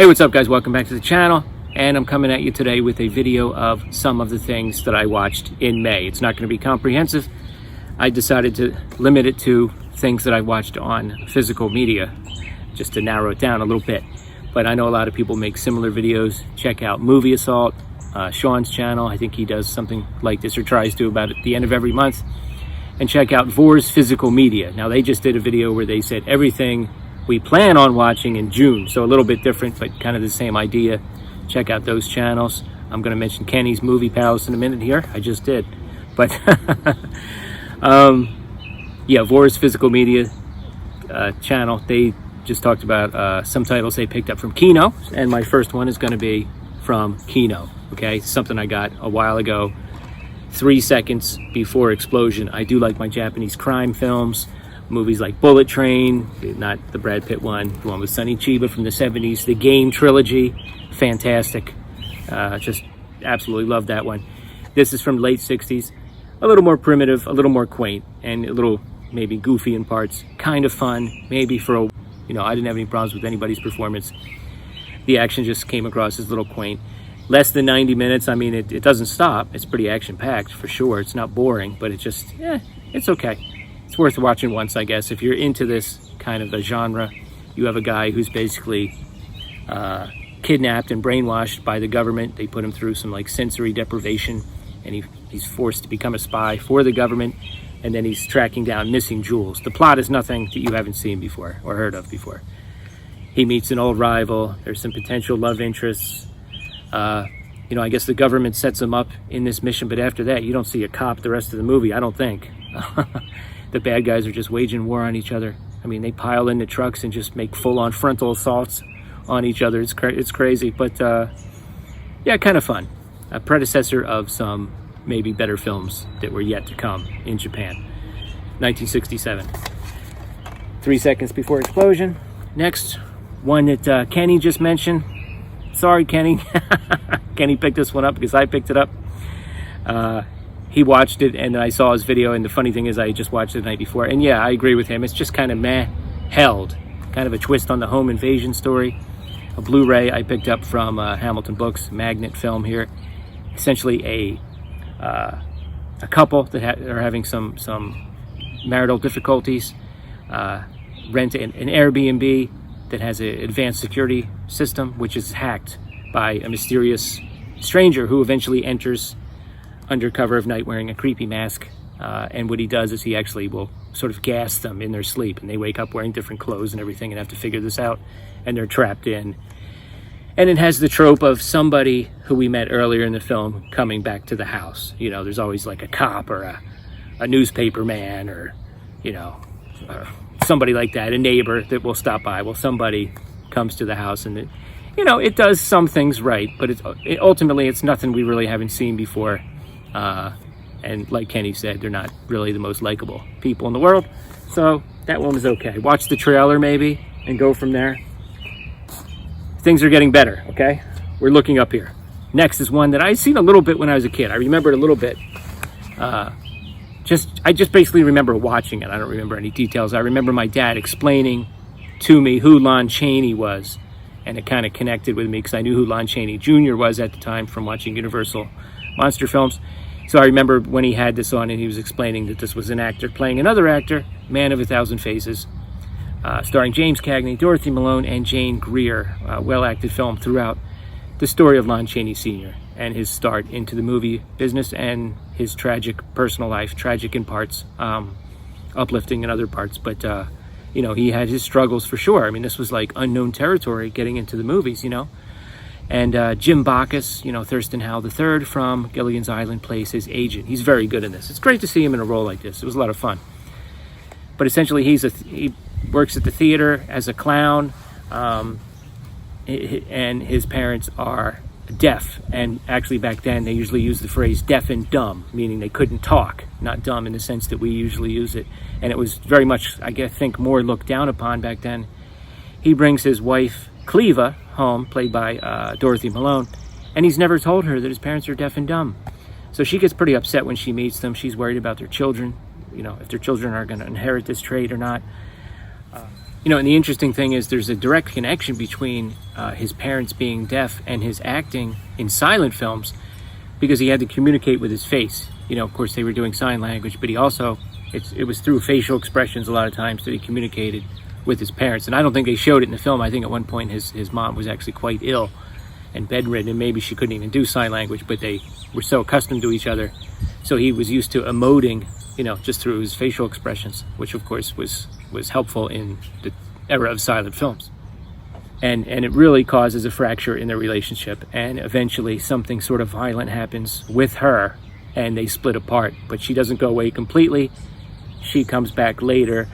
Hey, what's up guys? Welcome back to the channel, and I'm coming at you today with a video of some of the things that I watched in May. It's not going to be comprehensive. I decided to limit it to things that I watched on physical media, just to narrow it down a little bit. But I know a lot of people make similar videos. Check out Movie Assault, Sean's channel. I think he does something like this, or tries to, about at the end of every month. And check out Vor's Physical Media. Now, they just did a video where they said everything we plan on watching in June, so a little bit different, but kind of the same idea. Check out those channels. I'm going to mention Kenny's Movie Palace in a minute here. I just did. But yeah, Vor's Physical Media channel, they just talked about some titles they picked up from Kino, and my first one is going to be from Kino. Okay, something I got a while ago, 3 seconds before explosion. I do like my Japanese crime films. Movies like Bullet Train, not the Brad Pitt one, the one with Sonny Chiba from the 70s, the Game trilogy, fantastic. Just absolutely love that one. This is from late 60s, a little more primitive, a little more quaint, and a little maybe goofy in parts, kind of fun, maybe for a, I didn't have any problems with anybody's performance. The action just came across as a little quaint. Less than 90 minutes, I mean, it doesn't stop. It's pretty action-packed, for sure. It's not boring, but it just, it's okay. It's worth watching once, I guess. If you're into this kind of a genre, you have a guy who's basically kidnapped and brainwashed by the government. They put him through some like sensory deprivation, and he's forced to become a spy for the government, and then he's tracking down missing jewels. The plot is nothing that you haven't seen before or heard of before. He meets an old rival. There's some potential love interests. I guess the government sets him up in this mission, but after that, you don't see a cop the rest of the movie, I don't think. The bad guys are just waging war on each other. I mean, they pile into trucks and just make full-on frontal assaults on each other. It's crazy, but yeah, kind of fun. A predecessor of some maybe better films that were yet to come in Japan. 1967. 3 seconds before explosion. Next, one that Kenny just mentioned. Sorry, Kenny. Kenny picked this one up because I picked it up. He watched it, and I saw his video, and the funny thing is I just watched it the night before, and yeah, I agree with him. It's just kind of meh, Held. Kind of a twist on the home invasion story. A Blu-ray I picked up from Hamilton Books, Magnet Film here. Essentially a couple that are having some marital difficulties, rent an Airbnb that has an advanced security system, which is hacked by a mysterious stranger who eventually enters under cover of night wearing a creepy mask, and what he does is he actually will sort of gas them in their sleep, and they wake up wearing different clothes and everything and have to figure this out, and they're trapped in. And it has the trope of somebody who we met earlier in the film coming back to the house. There's always like a cop or a newspaper man, or somebody like that, a neighbor that will stop by. Well, somebody comes to the house, and it does some things right, but ultimately it's nothing we really haven't seen before. And like Kenny said, they're not really the most likable people in the world, so that one was okay. Watch the trailer maybe and go from there. Things are getting better, okay? We're looking up here. Next is one that I'd seen a little bit when I was a kid. I remember it a little bit. I just basically remember watching it. I don't remember any details. I remember my dad explaining to me who Lon Chaney was, and it kind of connected with me because I knew who Lon Chaney Jr. was at the time from watching Universal monster films. So I remember when he had this on and he was explaining that this was an actor playing another actor, Man of a Thousand Faces, starring James Cagney, Dorothy Malone, and Jane Greer. Well-acted film throughout the story of Lon Chaney Sr. and his start into the movie business and his tragic personal life, tragic in parts, uplifting in other parts. But, he had his struggles for sure. I mean, this was like unknown territory getting into the movies, And Jim Backus, Thurston Howell III from Gilligan's Island, plays his agent. He's very good in this. It's great to see him in a role like this. It was a lot of fun. But essentially, he works at the theater as a clown, and his parents are deaf. And actually, back then, they usually used the phrase deaf and dumb, meaning they couldn't talk, not dumb in the sense that we usually use it. And it was very much, I think, more looked down upon back then. He brings his wife, Cleva, home, played by Dorothy Malone, and he's never told her that his parents are deaf and dumb. So she gets pretty upset when she meets them. She's worried about their children, if their children are going to inherit this trait or not. And the interesting thing is there's a direct connection between his parents being deaf and his acting in silent films, because he had to communicate with his face. Of course, they were doing sign language, but he also, it was through facial expressions a lot of times that he communicated with his parents. And I don't think they showed it in the film. I think at one point his mom was actually quite ill and bedridden, and maybe she couldn't even do sign language, but they were so accustomed to each other. So he was used to emoting, just through his facial expressions, which of course was helpful in the era of silent films. And it really causes a fracture in their relationship, and eventually something sort of violent happens with her and they split apart. But she doesn't go away completely. She comes back later,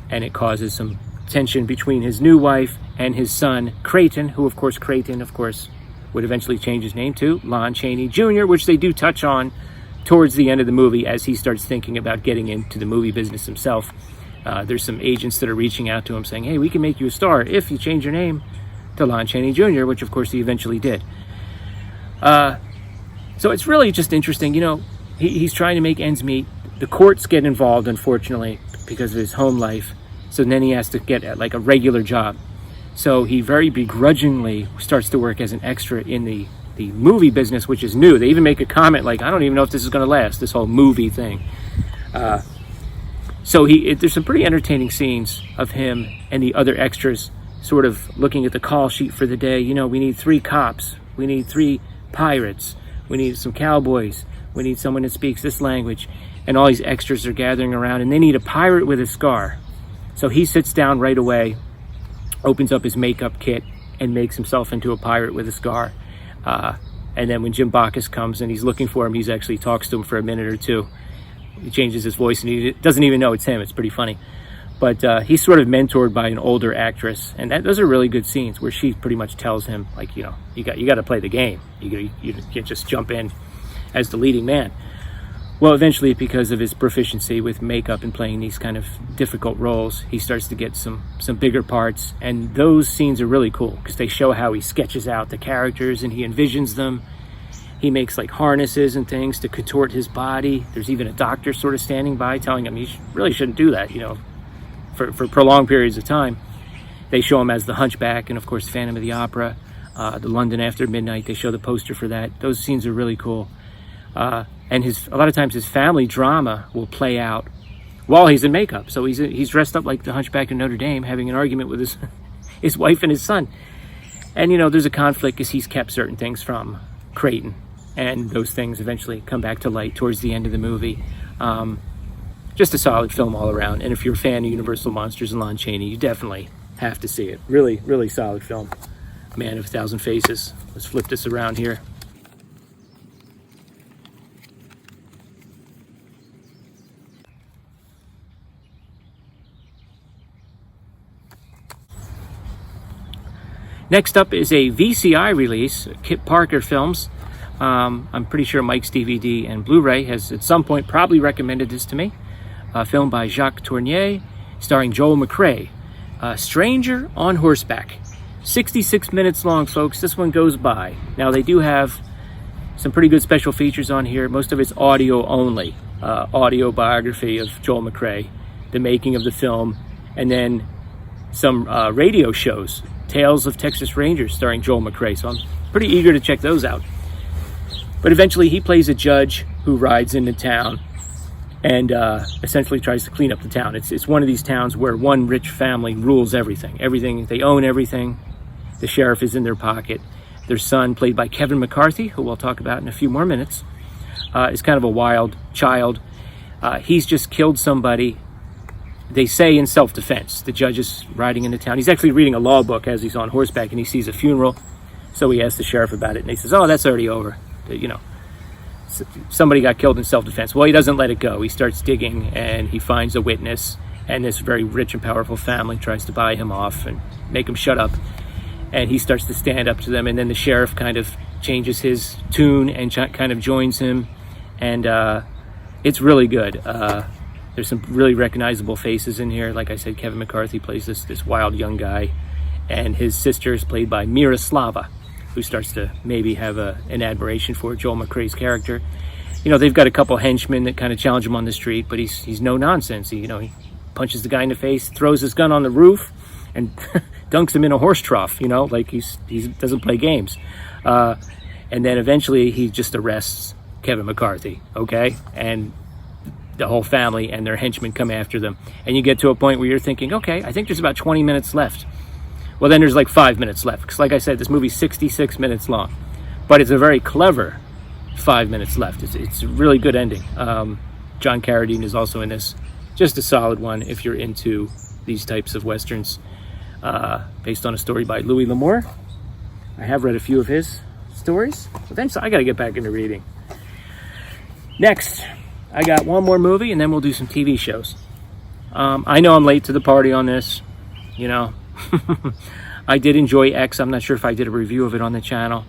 and it causes some tension between his new wife and his son Creighton, who of course would eventually change his name to Lon Chaney Jr., which they do touch on towards the end of the movie as he starts thinking about getting into the movie business himself. There's some agents that are reaching out to him saying, hey, we can make you a star if you change your name to Lon Chaney Jr., which of course he eventually did. So it's really just interesting. He's trying to make ends meet. The courts get involved, unfortunately, because of his home life. So then he has to get like a regular job. So he very begrudgingly starts to work as an extra in the movie business, which is new. They even make a comment like, I don't even know if this is going to last, this whole movie thing. So there's some pretty entertaining scenes of him and the other extras sort of looking at the call sheet for the day. We need 3 cops. We need 3 pirates. We need some cowboys. We need someone that speaks this language. And all these extras are gathering around, and they need a pirate with a scar. So he sits down right away, opens up his makeup kit, and makes himself into a pirate with a scar. And then when Jim Backus comes and he's looking for him, he actually talks to him for a minute or two. He changes his voice, and he doesn't even know it's him. It's pretty funny. But he's sort of mentored by an older actress, and those are really good scenes where she pretty much tells him, like, you got to play the game. You can't just jump in as the leading man. Well, eventually, because of his proficiency with makeup and playing these kind of difficult roles, he starts to get some bigger parts, and those scenes are really cool because they show how he sketches out the characters and he envisions them. He makes like harnesses and things to contort his body. There's even a doctor sort of standing by telling him he really shouldn't do that, for prolonged periods of time. They show him as the Hunchback and, of course, Phantom of the Opera, the London After Midnight. They show the poster for that. Those scenes are really cool. And a lot of times his family drama will play out while he's in makeup. So he's dressed up like the Hunchback of Notre Dame, having an argument with his wife and his son. And, there's a conflict because he's kept certain things from Creighton. And those things eventually come back to light towards the end of the movie. Just a solid film all around. And if you're a fan of Universal Monsters and Lon Chaney, you definitely have to see it. Really, really solid film. Man of a Thousand Faces. Let's flip this around here. Next up is a VCI release, Kit Parker Films. I'm pretty sure Mike's DVD and Blu-ray has at some point probably recommended this to me. A film by Jacques Tourneur, starring Joel McCrea. Stranger on Horseback. 66 minutes long, folks. This one goes by. Now, they do have some pretty good special features on here. Most of it's audio only. Audio biography of Joel McCrea, the making of the film, and then some radio shows. Tales of Texas Rangers starring Joel McCrea. So I'm pretty eager to check those out. But eventually he plays a judge who rides into town and essentially tries to clean up the town. It's one of these towns where one rich family rules everything. Everything, they own everything. The sheriff is in their pocket. Their son, played by Kevin McCarthy, who we'll talk about in a few more minutes, is kind of a wild child. He's just killed somebody, they say, in self-defense. The judge is riding into town. He's actually reading a law book as he's on horseback, and he sees a funeral. So he asks the sheriff about it, and he says, oh, that's already over. Somebody got killed in self-defense. Well, he doesn't let it go. He starts digging, and he finds a witness, and this very rich and powerful family tries to buy him off and make him shut up. And he starts to stand up to them, and then the sheriff kind of changes his tune and kind of joins him, and it's really good. There's some really recognizable faces in here. Like I said, Kevin McCarthy plays this wild young guy, and his sister is played by Miroslava, who starts to maybe have an admiration for Joel McCrea's character. They've got a couple henchmen that kind of challenge him on the street, but he's no nonsense. He punches the guy in the face, throws his gun on the roof, and dunks him in a horse trough, like he doesn't play games. And then eventually he just arrests Kevin McCarthy, okay? And the whole family and their henchmen come after them. And you get to a point where you're thinking, okay, I think there's about 20 minutes left. Well, then there's like 5 minutes left. Because like I said, this movie's 66 minutes long. But it's a very clever 5 minutes left. It's a really good ending. John Carradine is also in this. Just a solid one if you're into these types of Westerns. Based on a story by Louis L'Amour. I have read a few of his stories. But then I got to get back into reading. Next, I got one more movie, and then we'll do some TV shows. I know I'm late to the party on this. I did enjoy X. I'm not sure if I did a review of it on the channel.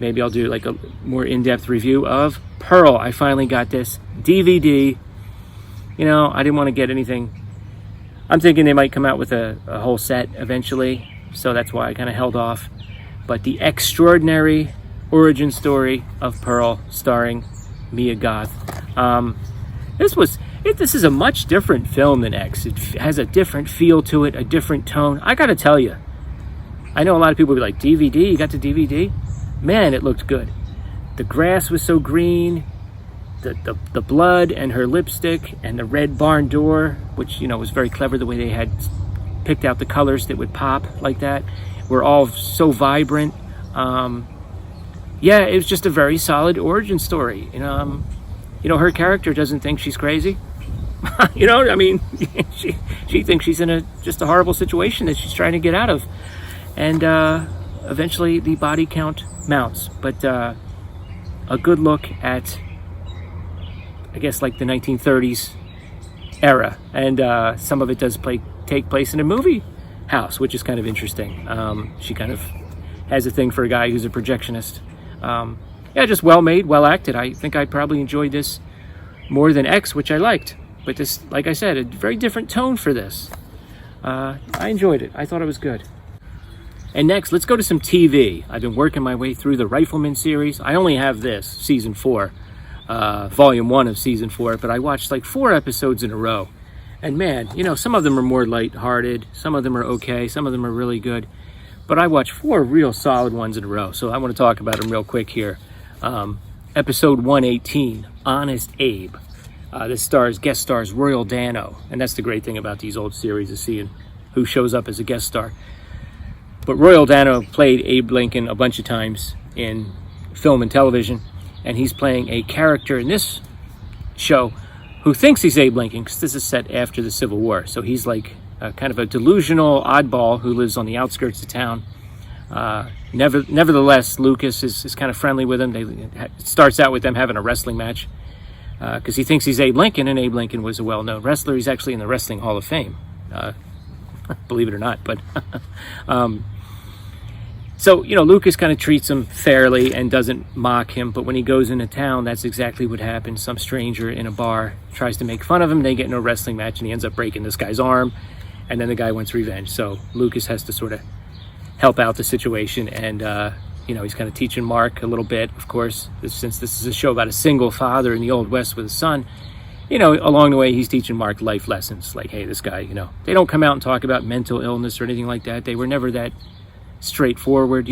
Maybe I'll do like a more in-depth review of Pearl. I finally got this DVD. I didn't want to get anything. I'm thinking they might come out with a whole set eventually, so that's why I kind of held off. But the extraordinary origin story of Pearl, starring Mia Goth. This is a much different film than X. It has a different feel to it, a different tone. I gotta tell you, I know a lot of people will be like, DVD? You got the DVD? Man, it looked good. The grass was so green. The blood and her lipstick and the red barn door, which was very clever the way they had picked out the colors that would pop like that, were all so vibrant. It was just a very solid origin story. Her character doesn't think she's crazy. She thinks she's in just a horrible situation that she's trying to get out of, and eventually the body count mounts. But a good look at, I guess, like the 1930s era, and some of it does take place in a movie house, which is kind of interesting. She kind of has a thing for a guy who's a projectionist. Just well made, well acted. I think I probably enjoyed this more than X, which I liked. But this, like I said, a very different tone for this. I enjoyed it. I thought it was good. And next, let's go to some TV. I've been working my way through the Rifleman series. I only have this, season 4, volume 1 of season 4, but I watched like 4 episodes in a row. And man, some of them are more lighthearted, some of them are okay, some of them are really good. But I watched 4 real solid ones in a row, so I want to talk about them real quick here. Episode 118, Honest Abe. This guest stars Royal Dano, and that's the great thing about these old series, is seeing who shows up as a guest star. But Royal Dano played Abe Lincoln a bunch of times in film and television, and he's playing a character in this show who thinks he's Abe Lincoln, because this is set after the Civil War. So he's like kind of a delusional oddball who lives on the outskirts of town. Nevertheless, Lucas is kind of friendly with him. It starts out with them having a wrestling match because he thinks he's Abe Lincoln, and Abe Lincoln was a well-known wrestler. He's actually in the Wrestling Hall of Fame, believe it or not. But so, Lucas kind of treats him fairly and doesn't mock him. But when he goes into town, that's exactly what happens. Some stranger in a bar tries to make fun of him. They get in a wrestling match, and he ends up breaking this guy's arm. And then the guy wants revenge. So Lucas has to sort of help out the situation. And, he's kind of teaching Mark a little bit, of course, since this is a show about a single father in the Old West with a son. Along the way, he's teaching Mark life lessons. Like, hey, this guy, they don't come out and talk about mental illness or anything like that. They were never that straightforward,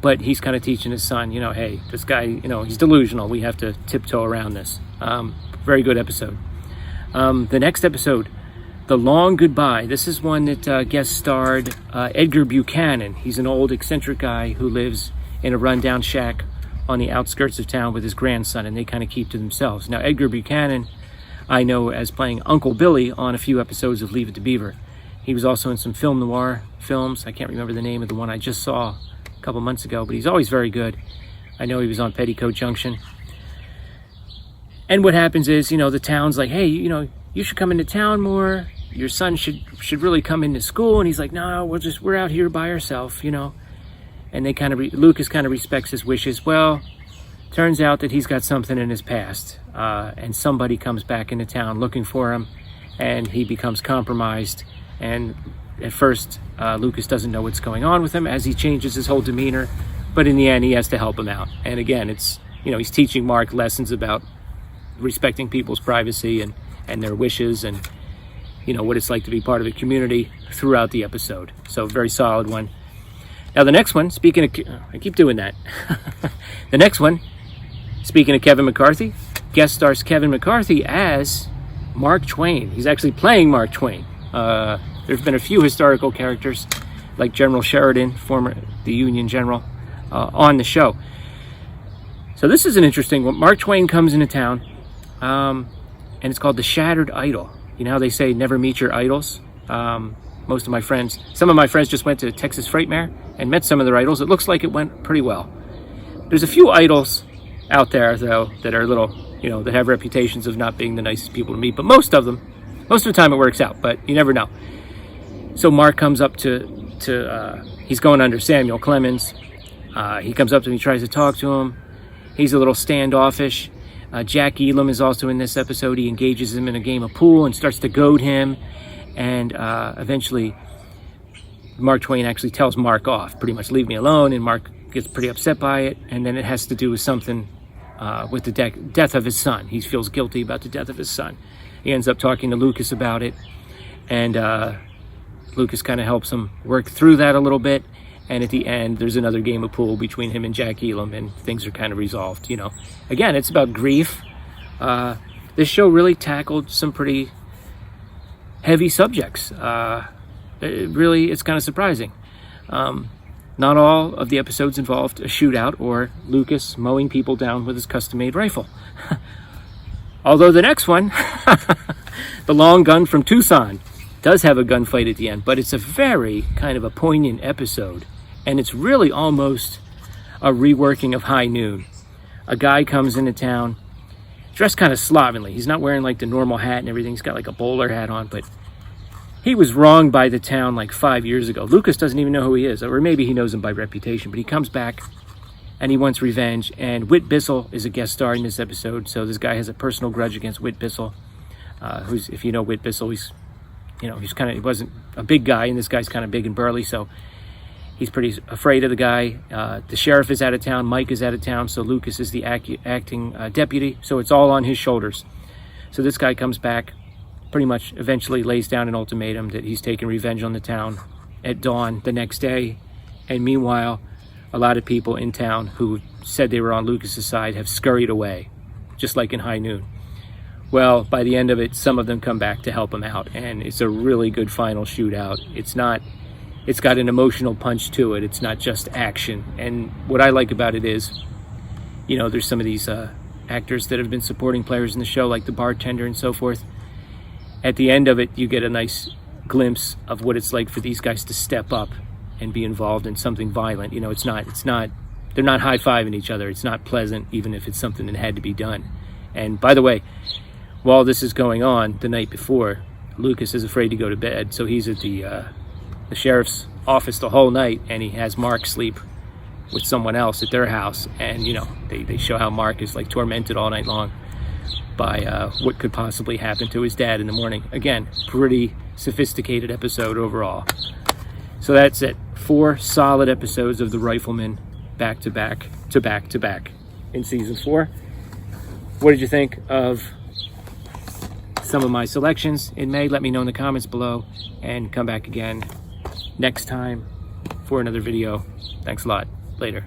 but he's kind of teaching his son, hey, this guy, he's delusional. We have to tiptoe around this. Very good episode. The next episode, The Long Goodbye. This is one that guest starred Edgar Buchanan. He's an old eccentric guy who lives in a rundown shack on the outskirts of town with his grandson, and they kind of keep to themselves. Now, Edgar Buchanan, I know as playing Uncle Billy on a few episodes of Leave It to Beaver. He was also in some film noir films. I can't remember the name of the one I just saw a couple months ago, but he's always very good. I know he was on Petticoat Junction. And what happens is, the town's like, hey, you should come into town more. Your son should really come into school. And he's like, no, we're out here by ourselves, And they Lucas kind of respects his wishes. Well, turns out that he's got something in his past. And somebody comes back into town looking for him, and he becomes compromised. And at first, Lucas doesn't know what's going on with him as he changes his whole demeanor. But in the end, he has to help him out. And again, it's, he's teaching Mark lessons about respecting people's privacy and their wishes. And, what it's like to be part of a community throughout the episode. So very solid one. Now the next one, speaking of, I keep doing that. The next one, speaking of Kevin McCarthy, guest stars Kevin McCarthy as Mark Twain. He's actually playing Mark Twain. There's been a few historical characters like General Sheridan, the Union general, on the show. So this is an interesting one. Mark Twain comes into town, and it's called The Shattered Idol. You know how they say never meet your idols? Some of my friends just went to Texas Freight Fair and met some of their idols. It looks like it went pretty well. There's a few idols out there, though, that are little, that have reputations of not being the nicest people to meet. But most of the time it works out, but you never know. So Mark comes up he's going under Samuel Clemens. He comes up to him, he tries to talk to him. He's a little standoffish. Jack Elam is also in this episode. He engages him in a game of pool and starts to goad him. And eventually, Mark Twain actually tells Mark off, pretty much leave me alone. And Mark gets pretty upset by it. And then it has to do with something with the death of his son. He feels guilty about the death of his son. He ends up talking to Lucas about it. And Lucas kind of helps him work through that a little bit. And at the end, there's another game of pool between him and Jack Elam, and things are kind of resolved, Again, it's about grief. This show really tackled some pretty heavy subjects. It's kind of surprising. Not all of the episodes involved a shootout or Lucas mowing people down with his custom-made rifle. Although the next one, The Long Gun from Tucson, does have a gunfight at the end, but it's a very kind of a poignant episode. And it's really almost a reworking of High Noon. A guy comes into town, dressed kind of slovenly. He's not wearing like the normal hat and everything. He's got like a bowler hat on, but he was wronged by the town like 5 years ago. Lucas doesn't even know who he is, or maybe he knows him by reputation, but he comes back and he wants revenge. And Whit Bissell is a guest star in this episode. So this guy has a personal grudge against Whit Bissell, who's, if you know Whit Bissell, he wasn't a big guy, and this guy's kind of big and burly, so he's pretty afraid of the guy. The sheriff is out of town, Mike is out of town, so Lucas is the acting deputy, so it's all on his shoulders. So this guy comes back, pretty much eventually lays down an ultimatum that he's taking revenge on the town at dawn the next day. And meanwhile, a lot of people in town who said they were on Lucas's side have scurried away, just like in High Noon. Well, by the end of it, some of them come back to help him out, and it's a really good final shootout. It's got an emotional punch to it. It's not just action. And what I like about it is, there's some of these actors that have been supporting players in the show, like the bartender and so forth. At the end of it, you get a nice glimpse of what it's like for these guys to step up and be involved in something violent. They're not high-fiving each other. It's not pleasant, even if it's something that had to be done. And by the way, while this is going on the night before, Lucas is afraid to go to bed, so he's at the sheriff's office the whole night, and he has Mark sleep with someone else at their house. And they show how Mark is like tormented all night long by what could possibly happen to his dad in the morning. Again, pretty sophisticated episode overall. So that's it. 4 solid episodes of The Rifleman, back to back to back to back in season 4. What did you think of some of my selections in May? Let me know in the comments below, and come back again next time for another video. Thanks a lot. Later.